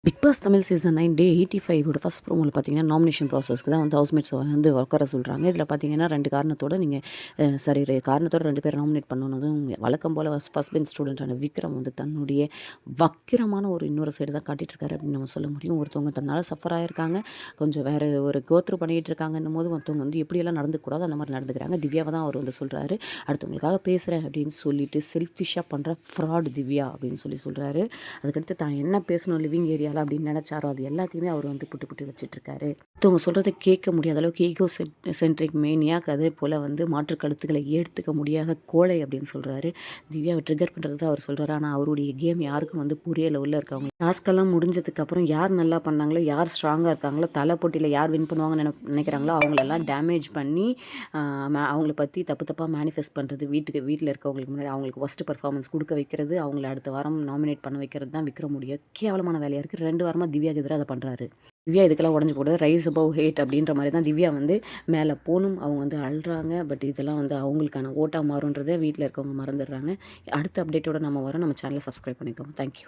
Big pass Tamil season 9 டே 85 first ப்ரோமோவில் பார்த்தீங்கன்னா nomination ப்ராசஸ்க்கு தான் வந்து ஹவுஸ்மேட்ஸ் வந்து உட்கார சொல்கிறாங்க. இதில் பார்த்தீங்கன்னா 2 காரணத்தோடு நீங்கள் காரணத்தோட 2 பேர் நாமினேட் பண்ணணுதும் வழக்கம் போல் ஃபர்ஸ்ட் பெஞ்ச் ஸ்டூடெண்ட்டான விக்ரம் வந்து தன்னுடைய வக்கிரமான இன்னொரு சைடு தான் காட்டிகிட்ருக்காரு அப்படின்னு நம்ம சொல்ல முடியும். ஒருத்தவங்க தன்னால் சஃபர் ஆகிருக்காங்க, கொஞ்சம் வேறு ஒரு கோத்ரூ பண்ணிகிட்டு இருக்காங்கன்னும் போது மற்றவங்க வந்து எப்படியெல்லாம் நடந்துக்கூடாது அந்த மாதிரி நடந்துக்கிறாங்க. திவ்யாவை தான் அவர் வந்து சொல்கிறாரு, அடுத்தவங்களுக்காக பேசுகிறேன் அப்படின்னு சொல்லிட்டு செல்ஃபிஷாக பண்ணுற ஃப்ராட் திவ்யா அப்படின்னு சொல்கிறாரு. அதுக்கடுத்து தான் என்ன பேசணும் லிவிங் ஏரியா அப்படின்னு நினச்சாரோ அது எல்லாத்தையுமே அவர் வந்து புட்டு வச்சுட்ருக்காரு. மற்றவங்க சொல்கிறத கேட்க முடியாத அளவுக்கு ஈகோ சென்ட்ரிக் மேனியாக், அதே போல் வந்து மாற்று கருத்துக்களை எடுத்துக்க முடியாத கோழை அப்படின்னு சொல்கிறாரு. திவ்யாவை ட்ரிகர் பண்ணுறது அவர் சொல்கிறாரு. ஆனால் அவருடைய கேம் யாருக்கும் வந்து புரியலை. உள்ள இருக்கவங்க டாஸ்கெல்லாம் முடிஞ்சதுக்கப்புறம் யார் நல்லா பண்ணாங்களோ, யார் ஸ்ட்ராங்காக இருக்காங்களோ, தலை போட்டியில் யார் வின் பண்ணுவாங்கன்னு நினைக்கிறாங்களோ அவங்களெல்லாம் டேமேஜ் பண்ணி அவங்கள பற்றி தப்பாக மேனிஃபெஸ்ட் பண்ணுறது, வீட்டில் இருக்கவங்களுக்கு முன்னாடி அவங்களுக்கு ஃபஸ்ட்டு பர்ஃபார்மன்ஸ் கொடுக்க வைக்கிறது, அவங்கள அடுத்த வாரம் நாமினேட் பண்ண வைக்கிறது தான் விக்ரமுடைய கேவலமான வேலையாக இருக்குது. 2 வாரமாக திவ்யாவுக்கு எதிராக அதை பண்ணுறாரு. திவ்யா இதுக்கெல்லாம் உடஞ்சி போடுது. ரைஸ் அபவ் ஹேட் அப்படின்ற மாதிரி தான் திவ்யா வந்து மேலே போகணும். அவங்க வந்து அழுறாங்க. பட் இதெல்லாம் வந்து அவங்களுக்கான ஓட்டாக மாறுன்றதை வீட்டில் இருக்கவங்க மறந்துடுறாங்க. அடுத்த அப்டேட்டோட நம்ம வரோம். நம்ம சேனலை சப்ஸ்கிரைப் பண்ணிக்கோங்க. தேங்க்யூ.